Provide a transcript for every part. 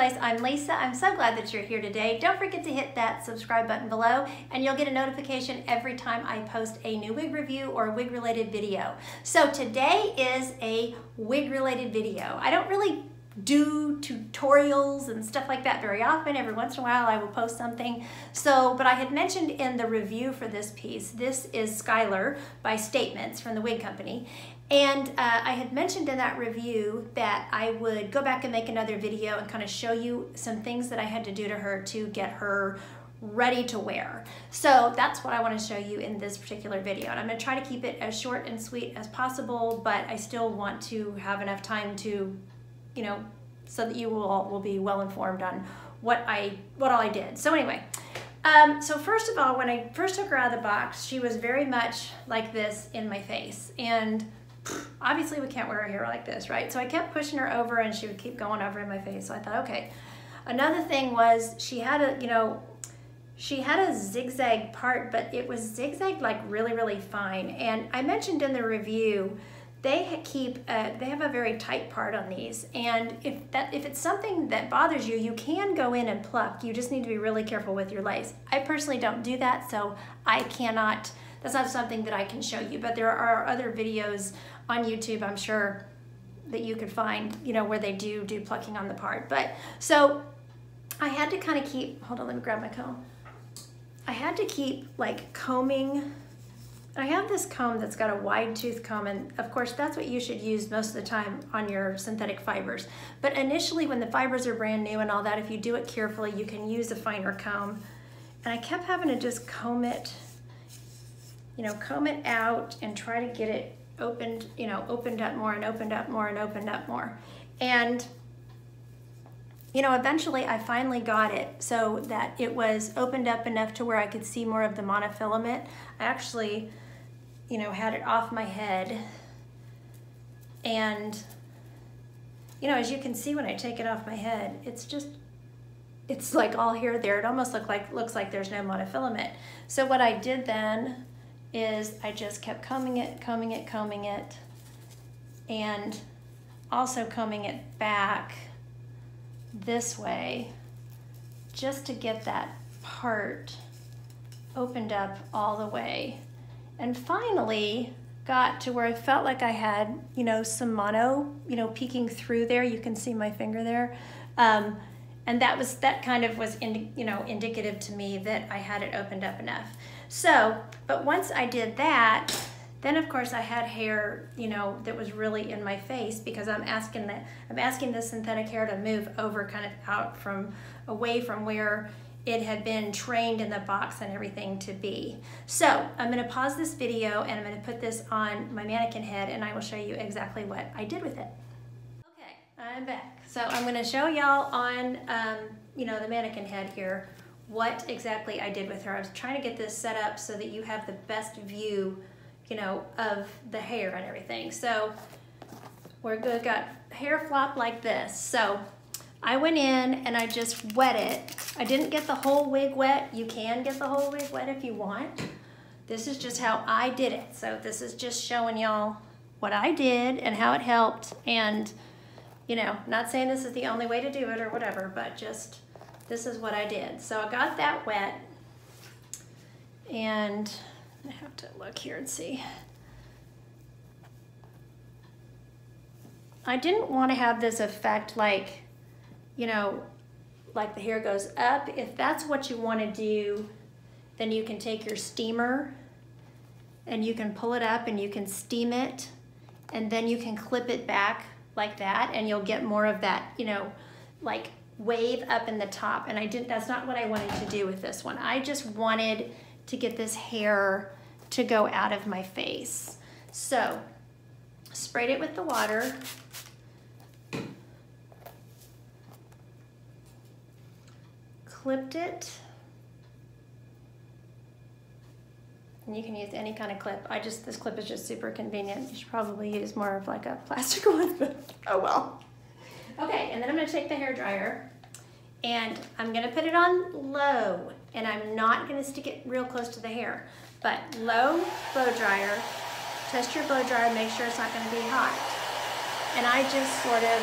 Place. I'm Lisa. I'm so glad that you're here today. Don't forget to hit that subscribe button below and you'll get a notification every time I post a new wig review or wig related video. So today is a wig related video. I don't really do tutorials and stuff like that very often. Every once in a while I will post something. But I had mentioned in the review for this piece, this is Skylar by Statements from the wig company. And I had mentioned in that review that I would go back and make another video and kind of show you some things that I had to do to her to get her ready to wear. So that's what I want to show you in this particular video. And I'm going to try to keep it as short and sweet as possible, but I still want to have enough time to, you know, so that you will be well informed on what all I did. So anyway, so first of all, when I first took her out of the box, she was very much like this in my face. And obviously we can't wear her hair like this, right? So I kept pushing her over and she would keep going over in my face. So I thought, okay. Another thing was she had a zigzag part, but it was zigzagged like really, really fine. And I mentioned in the review, they have a very tight part on these. And if it's something that bothers you, you can go in and pluck. You just need to be really careful with your lace. I personally don't do that, so that's not something that I can show you, but there are other videos on YouTube, I'm sure, that you could find, you know, where they do plucking on the part. But so I had to kind of keep, hold on, let me grab my comb. I had to keep like combing. I have this comb that's got a wide tooth comb, and of course that's what you should use most of the time on your synthetic fibers. But initially when the fibers are brand new and all that, if you do it carefully, you can use a finer comb. And I kept having to just comb it, you know, comb it out and try to get it opened, you know, opened up more and opened up more and opened up more. And, you know, eventually I finally got it so that it was opened up enough to where I could see more of the monofilament. I actually, you know, had it off my head. And, you know, as you can see when I take it off my head, it's like all here there. It almost looks like there's no monofilament. So what I did then is I just kept combing it, and also combing it back this way just to get that part opened up all the way. And finally got to where I felt like I had, you know, some mono, you know, peeking through there. You can see my finger there. And that kind of was, indicative to me that I had it opened up enough. So, but once I did that, then of course I had hair, you know, that was really in my face because I'm asking the synthetic hair to move over kind of out away from where it had been trained in the box and everything to be. So I'm gonna pause this video and I'm gonna put this on my mannequin head and I will show you exactly what I did with it. Okay, I'm back. So I'm gonna show y'all on, the mannequin head here what exactly I did with her. I was trying to get this set up so that you have the best view, you know, of the hair and everything. So we're good, got hair flop like this. So I went in and I just wet it. I didn't get the whole wig wet. You can get the whole wig wet if you want. This is just how I did it. So this is just showing y'all what I did and how it helped. And, you know, not saying this is the only way to do it or whatever, but just this is what I did. So I got that wet, and I have to look here and see. I didn't want to have this effect like, you know, like the hair goes up. If that's what you want to do, then you can take your steamer and you can pull it up and you can steam it, and then you can clip it back like that, and you'll get more of that, you know, like wave up in the top. And that's not what I wanted to do with this one. I just wanted to get this hair to go out of my face. So sprayed it with the water, clipped it, and you can use any kind of clip. This clip is just super convenient. You should probably use more of like a plastic one, but oh well. Okay, and then I'm gonna take the hair dryer and I'm gonna put it on low, and I'm not gonna stick it real close to the hair, but low blow dryer. Test your blow dryer, make sure it's not gonna be hot. And I just sort of,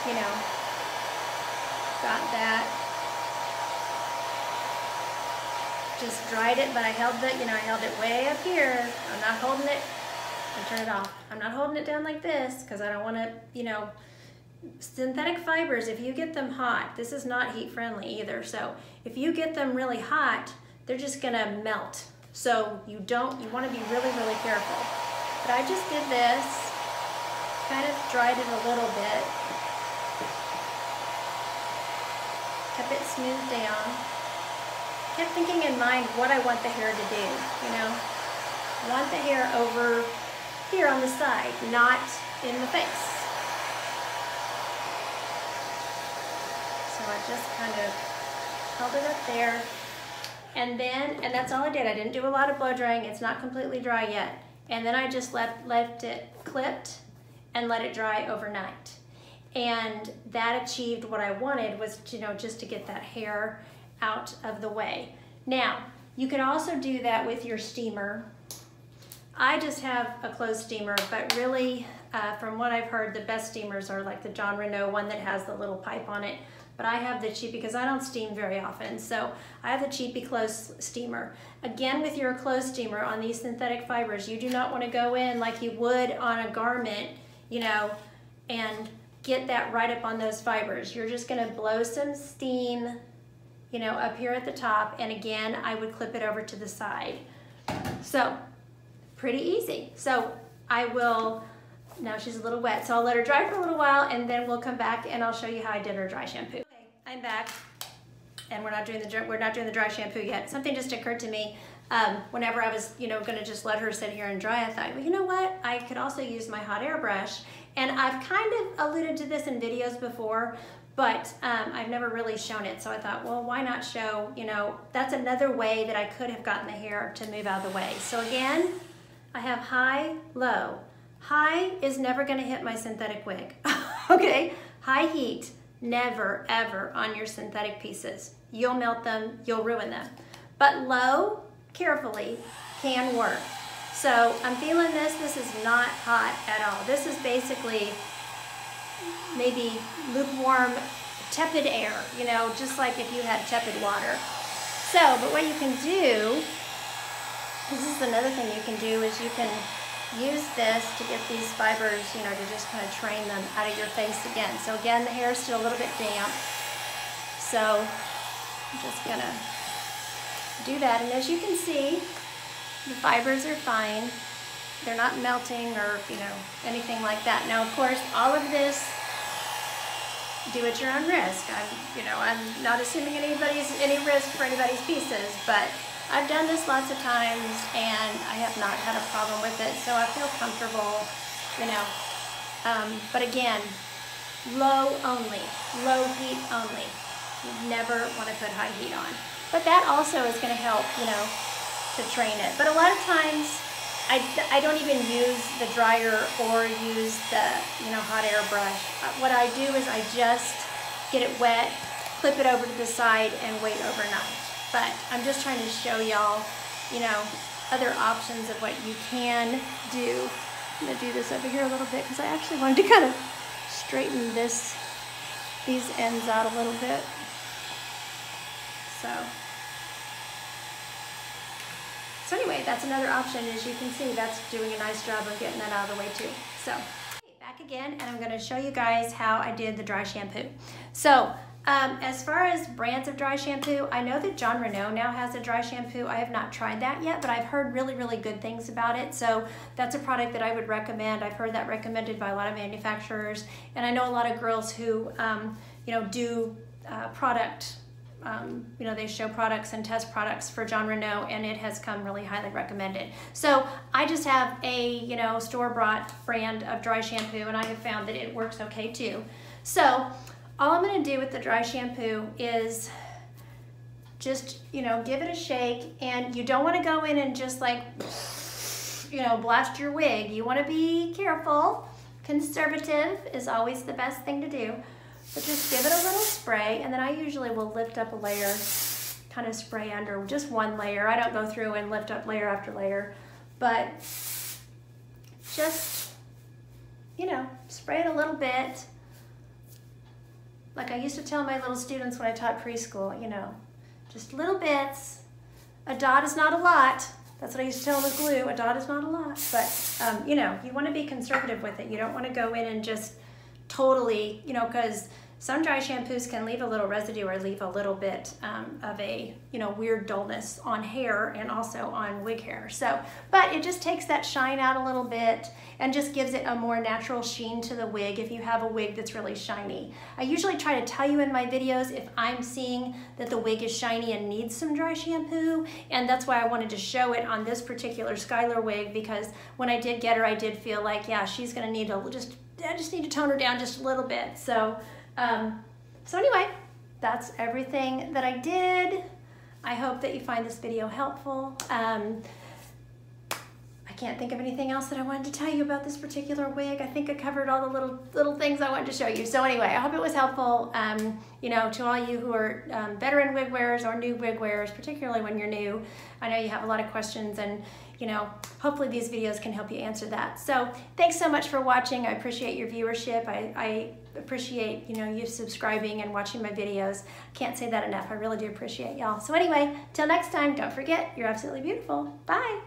you know, got that. Just dried it, but I held it, I held it way up here. I'm not holding it, and turn it off. I'm not holding it down like this because I don't want to, synthetic fibers, if you get them hot, this is not heat friendly either. So if you get them really hot, they're just gonna melt. So you want to be really, really careful. But I just did this, kind of dried it a little bit, kept it smoothed down, kept thinking in mind what I want the hair to do, I want the hair over here on the side, not in the face. So I just kind of held it up there, and that's all I did. I didn't do a lot of blow drying. It's not completely dry yet. And then I just left it clipped and let it dry overnight. And that achieved what I wanted, was just to get that hair out of the way. Now, you can also do that with your steamer. I just have a closed steamer, but really, from what I've heard, the best steamers are like the John Renault one that has the little pipe on it. But I have the cheapy, because I don't steam very often, so I have the cheapy closed steamer. Again, with your closed steamer on these synthetic fibers, you do not want to go in like you would on a garment, and get that right up on those fibers. You're just going to blow some steam, up here at the top, and again, I would clip it over to the side. So, pretty easy. So I will, now she's a little wet, so I'll let her dry for a little while, and then we'll come back and I'll show you how I did her dry shampoo. Okay, I'm back, and we're not doing the dry shampoo yet. Something just occurred to me whenever I was, gonna just let her sit here and dry. I thought, well, you know what? I could also use my hot air brush, and I've kind of alluded to this in videos before, but I've never really shown it. So I thought, well, why not show, that's another way that I could have gotten the hair to move out of the way. So again, I have high, low. High is never gonna hit my synthetic wig, okay? High heat, never, ever on your synthetic pieces. You'll melt them, you'll ruin them. But low, carefully, can work. So I'm feeling this is not hot at all. This is basically maybe lukewarm, tepid air, just like if you had tepid water. So, but what you can do, this is another thing you can do, is you can use this to get these fibers, to just kind of train them out of your face again. So again, the hair is still a little bit damp. So I'm just gonna do that. And as you can see, the fibers are fine. They're not melting or, anything like that. Now, of course, all of this, do at your own risk. I'm not assuming any risk for anybody's pieces, but I've done this lots of times and I have not had a problem with it, so I feel comfortable, but again, low only, low heat only. You never want to put high heat on. But that also is going to help, to train it. But a lot of times, I don't even use the dryer or use the, hot air brush. What I do is I just get it wet, clip it over to the side, and wait overnight. But I'm just trying to show y'all, other options of what you can do. I'm gonna do this over here a little bit because I actually wanted to kind of straighten these ends out a little bit. So anyway, that's another option. As you can see, that's doing a nice job of getting that out of the way too. So back again, and I'm going to show you guys how I did the dry shampoo. So as far as brands of dry shampoo, I know that John Renault now has a dry shampoo. I have not tried that yet, but I've heard really, really good things about it. So that's a product that I would recommend. I've heard that recommended by a lot of manufacturers, and I know a lot of girls who, do product. They show products and test products for John Renault, and it has come really highly recommended. So I just have a, store-bought brand of dry shampoo, and I have found that it works okay too. So all I'm going to do with the dry shampoo is just, give it a shake, and you don't want to go in and just like, blast your wig. You want to be careful. Conservative is always the best thing to do. But just give it a little spray, and then I usually will lift up a layer, kind of spray under just one layer. I don't go through and lift up layer after layer, but just, spray it a little bit, Like I used to tell my little students when I taught preschool, you know, just little bits. A dot is not a lot. That's what I used to tell them with glue. A dot is not a lot. But, you know, you want to be conservative with it. You don't want to go in and just totally, you know, because some dry shampoos can leave a little residue or leave a little bit of a, you know, weird dullness on hair and also on wig hair. So, but it just takes that shine out a little bit and just gives it a more natural sheen to the wig if you have a wig that's really shiny. I usually try to tell you in my videos if I'm seeing that the wig is shiny and needs some dry shampoo, and that's why I wanted to show it on this particular Skylar wig, because when I did get her, I did feel like, yeah, she's gonna need I just need to tone her down just a little bit. So, so anyway, that's everything that I did. I hope that you find this video helpful. I can't think of anything else that I wanted to tell you about this particular wig. I think I covered all the little things I wanted to show you. So anyway, I hope it was helpful, you know, to all you who are veteran wig wearers or new wig wearers, particularly when you're new. I know you have a lot of questions, and you know, hopefully these videos can help you answer that. So thanks so much for watching. I appreciate your viewership. I appreciate, you know, you subscribing and watching my videos. I can't say that enough. I really do appreciate y'all. So anyway, till next time, don't forget, you're absolutely beautiful. Bye.